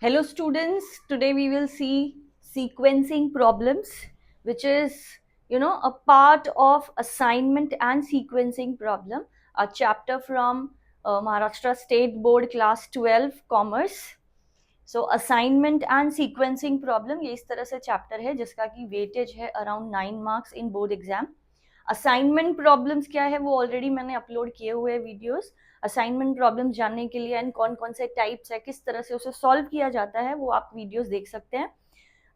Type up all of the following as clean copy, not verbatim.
Hello students, today we will see sequencing problems, which is a part of assignment and sequencing problem, a chapter from Maharashtra State Board class 12 commerce. So assignment and sequencing problem ये इस तरह से chapter है जिसका की weightage है around 9 marks in board exam. Assignment problems क्या है वो ऑलरेडी मैंने अपलोड किए हुए वीडियोस. असाइनमेंट प्रॉब्लम्स जानने के लिए एंड कौन कौन से टाइप्स है, किस तरह से उसे सॉल्व किया जाता है, वो आप वीडियोस देख सकते हैं.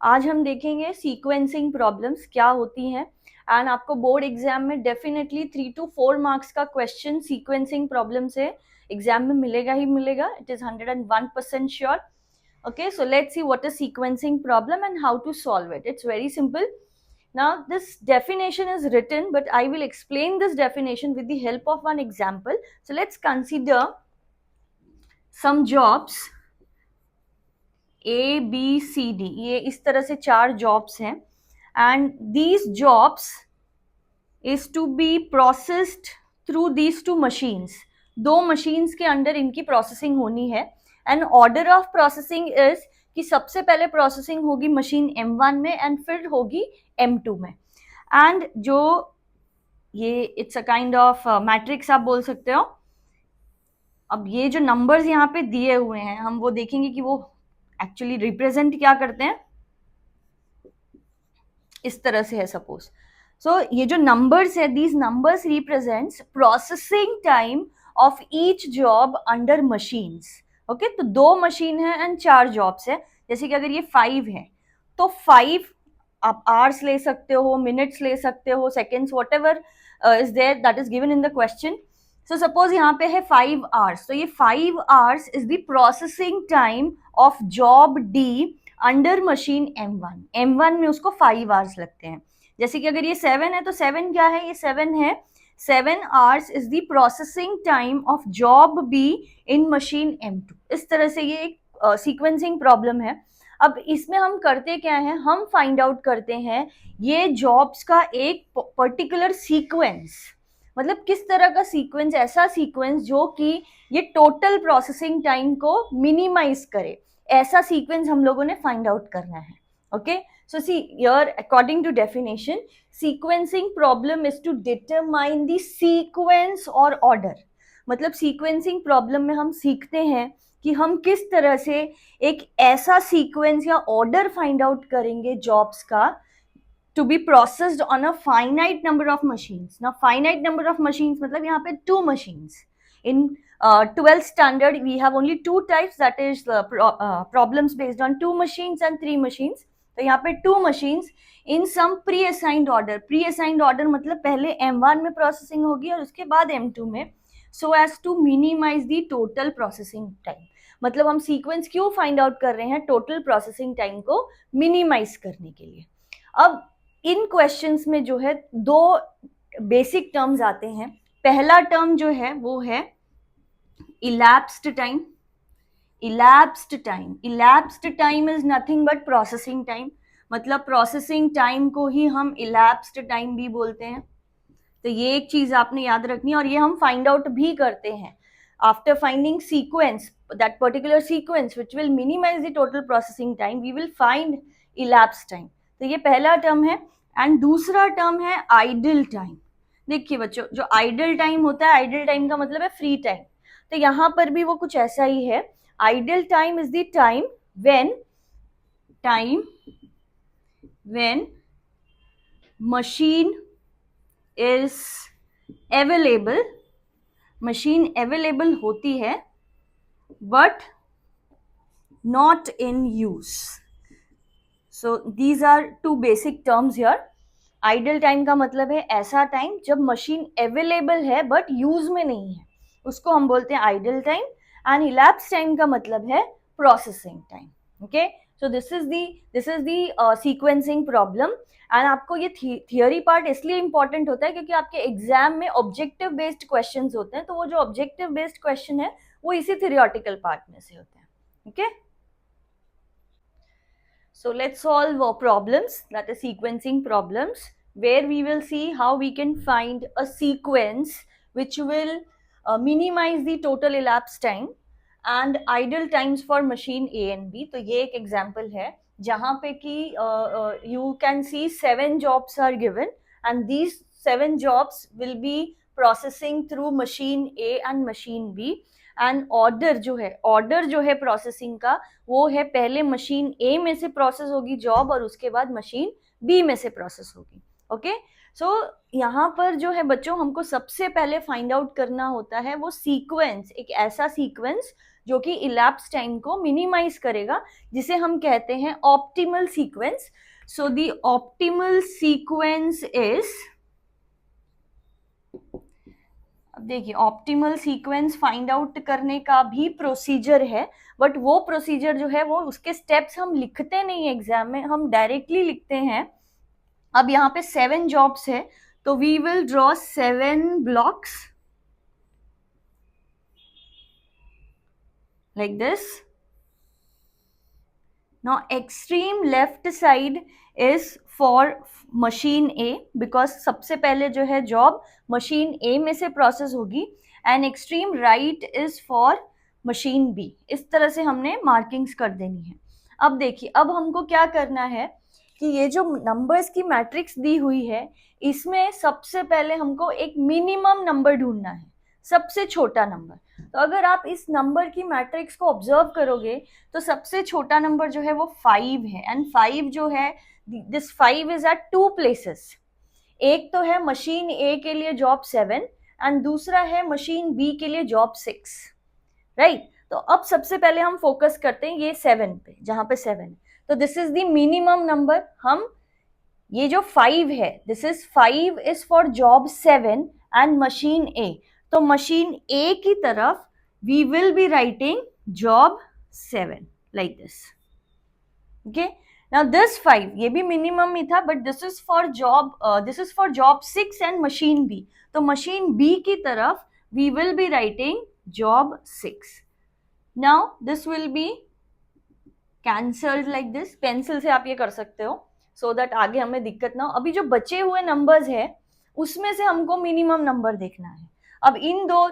आज हम देखेंगे सीक्वेंसिंग प्रॉब्लम्स क्या होती हैं. एंड आपको बोर्ड एग्जाम में डेफिनेटली 3 to 4 मार्क्स का क्वेश्चन सीक्वेंसिंग प्रॉब्लम से एग्जाम में मिलेगा ही मिलेगा. It is 101% sure. Okay, so let's see what is sequencing problem and how to solve it. It's very simple. Now this definition is written, but I will explain this definition with the help of one example. So let's consider some jobs A, B, C, D. ये इस तरह से 4 jobs हैं and these jobs is to be processed through these 2 machines. 2 machines के under इनकी processing होनी है. And order of processing is कि सबसे पहले प्रोसेसिंग होगी मशीन M1 में एंड फिर होगी M2 में. एंड जो ये it's a kind of matrix आप बोल सकते हो. अब ये जो नंबर्स यहाँ पे दिए हुए हैं हम वो देखेंगे कि वो एक्चुअली रिप्रेजेंट क्या करते हैं. इस तरह से है सपोज. सो ये जो नंबर्स है, these numbers represents processing time of each job under machines. Okay, तो 2 मशीन है एंड 4 जॉब्स है. जैसे कि अगर ये 5 है तो 5 आप आवर्स ले सकते हो, मिनट्स ले सकते हो, seconds, whatever is there that is given in the question. So suppose यहाँ पे है 5 आवर्स, तो ये 5 hours is the processing time of job D under machine M1. M1 में उसको 5 आवर्स लगते हैं. जैसे कि अगर ये 7 है तो 7 क्या है, ये 7 है 7 hours is the processing time of job B in machine M2. इस तरह से ये एक सीक्वेंसिंग प्रॉब्लम है. अब इसमें हम करते क्या है, हम फाइंड आउट करते हैं ये जॉब्स का एक पर्टिकुलर सीक्वेंस, मतलब किस तरह का सीक्वेंस, ऐसा सीक्वेंस जो कि ये टोटल प्रोसेसिंग टाइम को मिनिमाइज करे, ऐसा सीक्वेंस हम लोगों ने फाइंड आउट करना है. Okay, so see here according to definition, sequencing problem is to determine the sequence or order. मतलब sequencing problem में हम सीखते हैं कि हम किस तरह से एक ऐसा sequence या order find out करेंगे jobs का to be processed on a finite number of machines. Now finite number of machines मतलब यहाँ पे 2 machines. In 12th standard we have only 2 types, that is problems based on 2 machines and 3 machines. तो यहाँ पे 2 machines in some pre-assigned order. Pre-assigned order मतलब पहले M1 में processing होगी और उसके बाद M2 में, so as to minimize the total processing time. मतलब हम सीक्वेंस क्यों फाइंड आउट कर रहे हैं, टोटल प्रोसेसिंग टाइम को मिनिमाइज करने के लिए. अब इन क्वेश्चंस में जो है 2 बेसिक टर्म्स आते हैं. पहला टर्म जो है वो है elapsed time. elapsed time is nothing but processing time. मतलब प्रोसेसिंग टाइम को ही हम elapsed time भी बोलते हैं. तो ये एक चीज आपने याद रखनी है और ये हम फाइंड आउट भी करते हैं. After finding sequence, that particular sequence which will minimize the total processing time, we will find elapsed time. तो ये पहला टर्म है. एंड दूसरा टर्म है आइडल टाइम. देखिए बच्चों, जो आइडल टाइम होता है, आइडल टाइम का मतलब है फ्री टाइम. तो यहाँ पर भी वो कुछ ऐसा ही है. Idle time is the time when machine is available, machine available होती है but not in use. So these are 2 basic terms here. Idle time का मतलब है ऐसा टाइम जब मशीन अवेलेबल है बट यूज में नहीं है, उसको हम बोलते हैं idle time. And elapse time का मतलब है processing time. Okay, so this is the sequencing problem. And आपको ये थियोरी पार्ट इसलिए इंपॉर्टेंट होता है क्योंकि आपके एग्जाम में ऑब्जेक्टिव बेस्ड क्वेश्चंस होते हैं. तो वो जो ऑब्जेक्टिव बेस्ड क्वेश्चन है वो इसी थियोरेटिकल पार्ट में से होते हैं. Okay, so let's solve problems, that is sequencing problems, where we will see how we can find a sequence which will minimize the total elapsed time and idle times for machine A and B. तो ये एक example है जहाँ पे कि you can see 7 jobs are given and these 7 jobs will be processing through machine A and machine B. And order जो है processing का, वो है पहले मशीन ए में से प्रोसेस होगी जॉब और उसके बाद मशीन बी में से प्रोसेस होगी। ओके, सो यहाँ पर जो है बच्चों, हमको सबसे पहले फाइंड आउट करना होता है वो सीक्वेंस, एक ऐसा सीक्वेंस जो कि इलैप्स टाइम को मिनिमाइज करेगा, जिसे हम कहते हैं optimal sequence. So the optimal sequence is, अब देखिए ऑप्टिमल सीक्वेंस फाइंड आउट करने का भी प्रोसीजर है, बट वो प्रोसीजर जो है वो उसके स्टेप्स हम लिखते नहीं एग्जाम में, हम डायरेक्टली लिखते हैं। अब यहाँ पे 7 जॉब्स है, तो we will draw 7 blocks like this. Now extreme left side is for machine A because सबसे पहले जो है जॉब मशीन A में से प्रोसेस होगी, and extreme right is for machine B। इस तरह से हमने मार्किंग्स कर देनी है। अब देखिए, अब हमको क्या करना है कि ये जो नंबर्स की मैट्रिक्स दी हुई है, इसमें सबसे पहले हमको एक मिनिमम नंबर ढूंढना है, सबसे छोटा नंबर। तो अगर आप इस नंबर की मैट्रिक्स को ऑब्जर्व करोगे तो सबसे छोटा नंबर जो है वो 5 है, एंड 5 जो है, दिस 5 इज एट 2 प्लेसेस। एक तो है मशीन ए के लिए जॉब 7 एंड दूसरा है मशीन बी के लिए जॉब 6, राइट। तो अब सबसे पहले हम फोकस करते हैं ये 7 पे, जहां पे 7 है। तो this is the minimum number. हम ये जो 5 है, this is 5 is for job 7 and machine A. तो मशीन ए की तरफ we will be writing job 7 like this. Okay, now this 5 ये भी मिनिमम ही था, but this is for job 6 and machine B. तो मशीन बी की तरफ we will be writing job 6। Now this will be cancelled like this. Pencil से आप ये कर सकते हो सो दैट आगे हमें दिक्कत ना हो। अभी जो बचे हुए नंबर्स है उसमें से हमको मिनिमम नंबर देखना है। अब इन 2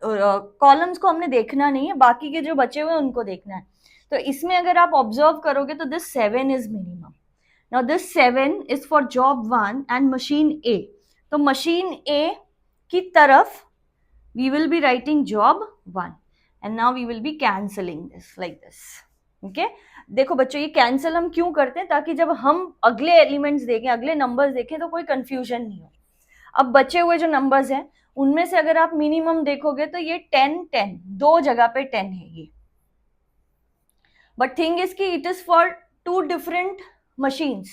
कॉलम्स को हमने देखना नहीं है, बाकी के जो बचे हुए उनको देखना है। तो इसमें अगर आप ऑब्जर्व करोगे तो this 7 is minimum. Now this 7 is for job 1 and machine A. तो मशीन ए की तरफ we will be writing job 1 and now we will be cancelling this like this. Okay, देखो बच्चों, ये कैंसिल हम क्यों करते हैं, ताकि जब हम अगले एलिमेंट्स देखें, अगले नंबर्स देखें तो कोई कंफ्यूजन नहीं हो। अब बचे हुए जो नंबर्स हैं उनमें से अगर आप मिनिमम देखोगे तो ये 10 10 दो जगह पे 10 है ये, बट थिंग इज कि it is for 2 different machines,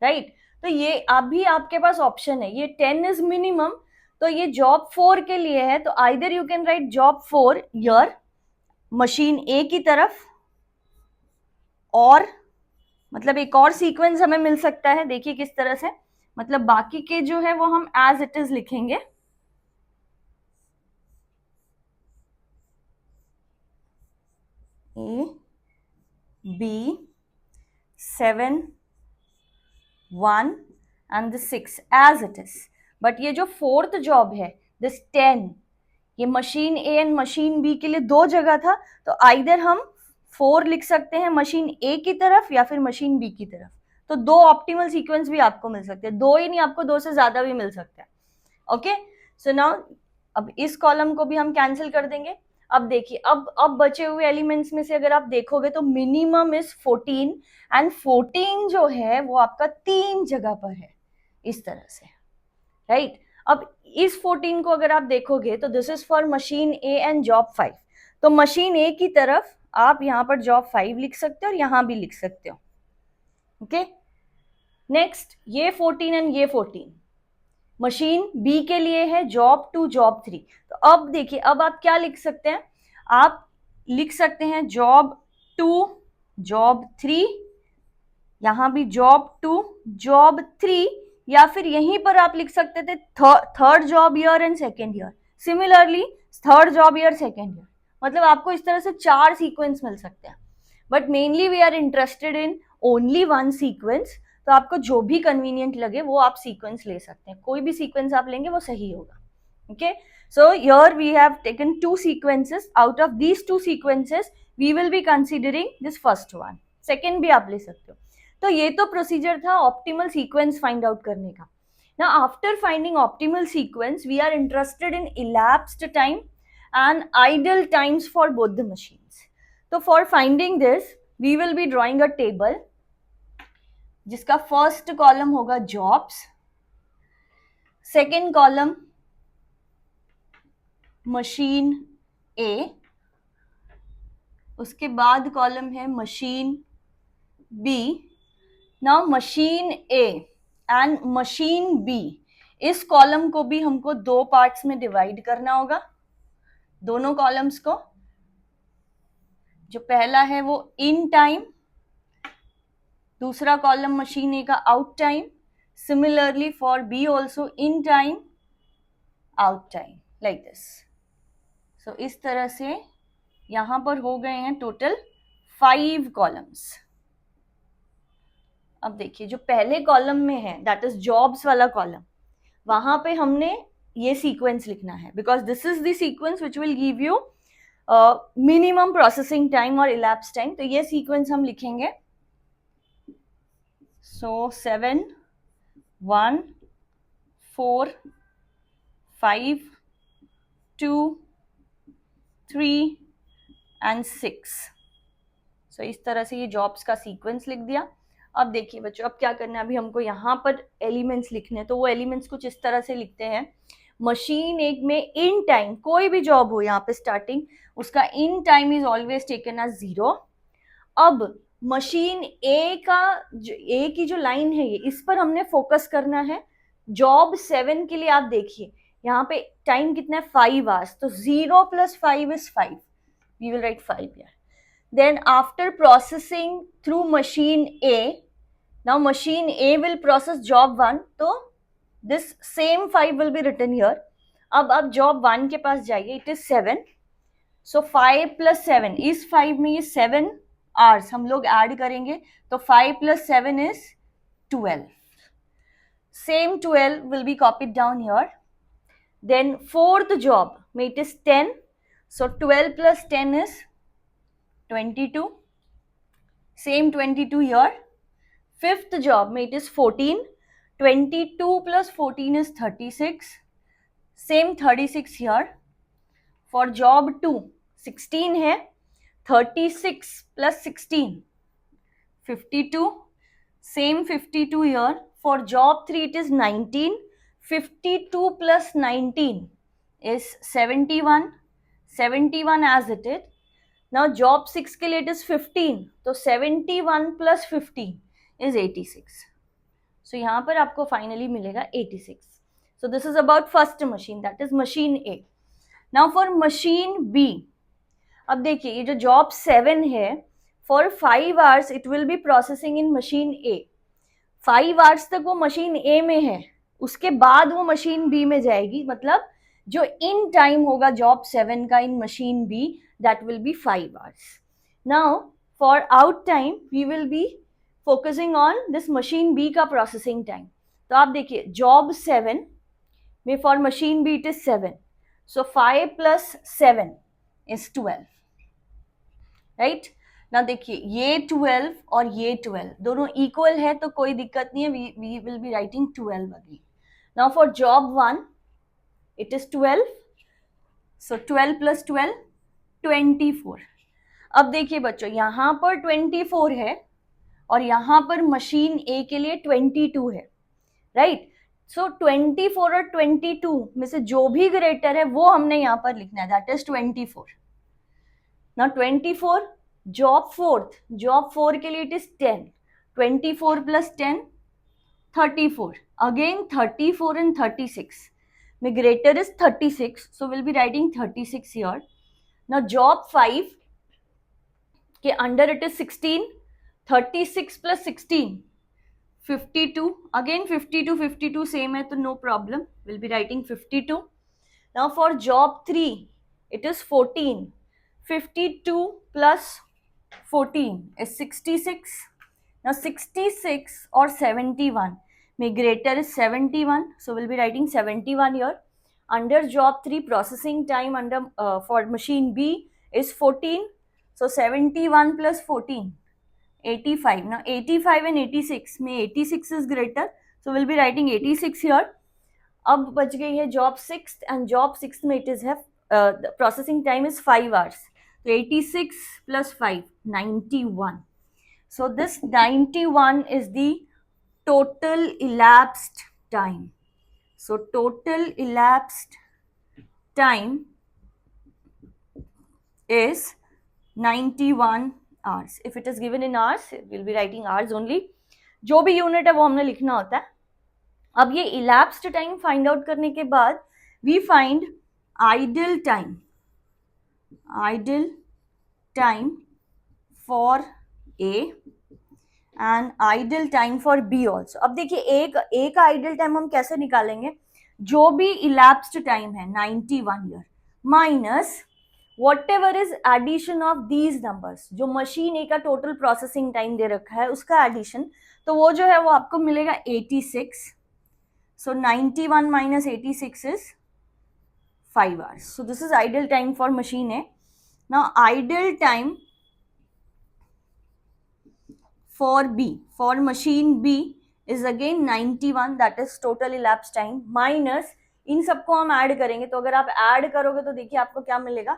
right. तो ये अभी आपके पास ऑप्शन है, ये 10 इज मिनिमम, तो ये जॉब 4 के लिए है। तो either you can write job 4 here machine A की तरफ, और मतलब एक और सीक्वेंस हमें मिल सकता है। देखिए किस तरह से, मतलब बाकी के जो है वो हम एज इट इज लिखेंगे। A B 7 1 and the 6 as it is. But ये जो 4th जॉब है दिस 10, ये machine A and machine B के लिए 2 जगह था, तो आइदर हम 4 लिख सकते हैं मशीन ए की तरफ या फिर मशीन बी की तरफ। तो 2 ऑप्टिमल सीक्वेंस भी आपको मिल सकते हैं, 2 ही नहीं, आपको 2 से ज्यादा भी मिल सकता है। ओके, सो नाउ अब इस कॉलम को भी हम कैंसिल कर देंगे। अब देखिए, अब बचे हुए एलिमेंट्स में से अगर आप देखोगे तो मिनिमम इज 14 एंड 14 जो है वो आपका 3 जगह पर है, इस तरह से, राइट। अब इस 14 को अगर आप देखोगे तो this is for machine A and job 5। तो मशीन ए की तरफ आप यहाँ पर जॉब 5 लिख सकते हो और यहाँ भी लिख सकते हो। ओके, नेक्स्ट ये 14 एंड ये 14 मशीन बी के लिए है जॉब 2 जॉब 3। तो अब देखिए, अब आप क्या लिख सकते हैं, आप लिख सकते हैं जॉब 2 जॉब 3, यहाँ भी जॉब 2 जॉब 3, या फिर यहीं पर आप लिख सकते थे 3rd job year and 2nd year, similarly 3rd job year 2nd year. मतलब आपको इस तरह से 4 सीक्वेंस मिल सकते हैं, but mainly we are interested in only 1 sequence. तो आपको जो भी कन्वीनियंट लगे वो आप सीक्वेंस ले सकते हैं, कोई भी सीक्वेंस आप लेंगे वो सही होगा। Okay, So here we have taken two sequences. Out of these two sequences, we will be considering this first one. Second भी आप ले सकते हो. तो ये तो प्रोसीजर था ऑप्टिमल सीक्वेंस फाइंड आउट करने का. Now after finding optimal sequence, we are interested in elapsed time and idle times for both the machines. So for finding this, we will be drawing a table जिसका first column होगा jobs, second column machine A, उसके बाद column है machine B. Now machine A and machine B, इस column को भी हमको दो पार्ट्स में डिवाइड करना होगा, दोनों कॉलम्स को. जो पहला है वो इन टाइम, दूसरा कॉलम मशीन ए का out time. Similarly for B also in time, out time, like this. So इस तरह से यहां पर हो गए हैं टोटल 5 कॉलम्स. अब देखिए जो पहले कॉलम में है दैट इज जॉब्स वाला कॉलम, वहां पे हमने ये सीक्वेंस लिखना है because this is the sequence which will give you minimum processing time और इलैप्स टाइम. तो ये सीक्वेंस हम लिखेंगे. सो 7 1 4 5 2 3 एंड 6. सो इस तरह से ये जॉब्स का सीक्वेंस लिख दिया. अब देखिए बच्चों, अब क्या करना है, अभी हमको यहाँ पर एलिमेंट्स लिखने हैं. तो वो एलिमेंट्स कुछ इस तरह से लिखते हैं. मशीन एक में इन टाइम कोई भी जॉब हो यहाँ पे स्टार्टिंग, उसका in time is always taken as 0. अब मशीन ए की जो लाइन है ये, इस पर हमने फोकस करना है. जॉब 7 के लिए आप देखिए यहाँ पे टाइम कितना है 5 आवर्स. तो 0 + 5 is 5. We will write 5 here. Then after processing through machine A, now machine A will process job 1. तो this same 5 will be written here. अब job 1 के पास जाइए, it is 7. So 5 + 7, इस 5 में ये 7 hours हम लोग ऐड करेंगे. तो 5 + 7 is 12. Same 12 will be copied down here. Then fourth job में it is 10. So 12 + 10 is 22. Same 22 here. Fifth job में it is 14. 22 + 14 is 36. Same 36 here. For job 2 16 है. 36 + 16 52. Same 52 here. For job 3 it is 19. 52 + 19 is 71. 71 as it is. Now job 6 के लिए it is 15. तो 71 + 15 is 86. So यहाँ पर आपको finally मिलेगा 86. So this is about first machine, that is machine A. Now for machine B, अब देखिए ये जो job 7 है, for 5 hours it will be processing in machine A. 5 hours तक वो मशीन A में है, उसके बाद वो मशीन B में जाएगी. मतलब जो इन टाइम होगा job 7 का in machine B, that will be 5 hours. Now for out time we will be focusing on this machine B का processing time. तो आप देखिए job 7 में for machine B it is 7. So 5 + 7 is 12. Right? Now देखिए ये 12 और ये 12 दोनों equal है तो कोई दिक्कत नहीं है. We will be writing 12 again. Now for job 1 it is 12. So 12 + 12 24. अब देखिए बच्चों यहाँ पर 24 है और यहाँ पर मशीन ए के लिए 22 है. राइट? सो 24 और 22 में से जो भी ग्रेटर है वो हमने यहाँ पर लिखना है, दैट इज 24. नाउ 24 जॉब 4 के लिए इट इज 10. 24 + 10 34. अगेन 34 and 36 में greater is 36, so will be writing 36 here. Now job 5 के under it is 16. 36 + 16 52. Again 52 same है तो no problem, will be writing 52. Now for job 3 it is 14. 52 + 14 is 66. Now 66 or 71 may greater is 71, so we'll be writing 71 here. under job 3 processing time under for machine B is 14. So 71 plus 14, 85. Now 85 and 86 में 86 is greater, so we'll be writing 86 here. अब बच गई है job 6 and job 6 में it is have the processing time is 5 hours. So 86 plus 5, 91. So this 91 is the total elapsed time. So total elapsed time is 91 hours. If it is given in hours, we'll be writing hours only. जो भी unit है वो हमने लिखना होता है. अब ये elapsed time फाइंड आउट करने के बाद we find idle time for A and idle time for B also. अब देखिए एक idle time हम कैसे निकालेंगे, जो भी elapsed time है 91 year minus whatever is addition of these numbers, जो मशीन ए का टोटल प्रोसेसिंग टाइम दे रखा है उसका एडिशन, तो वो जो है वो आपको मिलेगा 86. So 91 minus 86 is 5 hours. So this is idle time for machine A. Now idle time for B, for machine B is again 91, that is total elapsed time minus इन सबको हम ऐड करेंगे. तो अगर आप ऐड करोगे तो देखिए आपको क्या मिलेगा.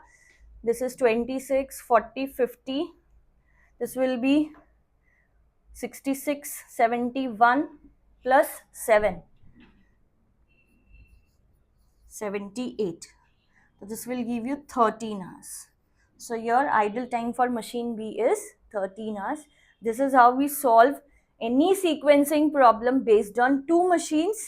This is 26, 40, 50. This will be 66, 71 plus 7, 78. So this will give you 13 hours. So your idle time for machine B is 13 hours. This is how we solve any sequencing problem based on two machines.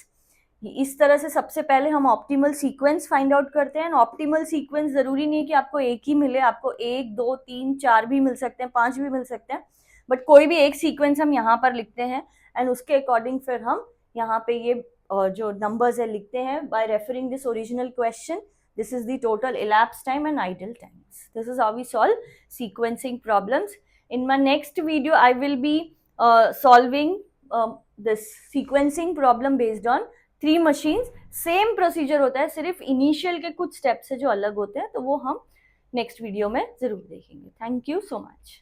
इस तरह से सबसे पहले हम optimal sequence find out करते हैं. Optimal sequence जरूरी नहीं है कि आपको एक ही मिले, आपको 1, 2, 3, 4 भी मिल सकते हैं, 5 भी मिल सकते हैं, बट कोई भी एक सीक्वेंस हम यहाँ पर लिखते हैं एंड उसके अकॉर्डिंग फिर हम यहाँ पे ये जो नंबर्स है लिखते हैं bye referring this original question. This is the total elapsed time and idle times. This is how we solve sequencing problems. In my next video, I will be solving this sequencing problem based on 3 machines. Same procedure होता है, सिर्फ initial के कुछ steps है जो अलग होते हैं, तो वो हम next video में जरूर देखेंगे. Thank you so much.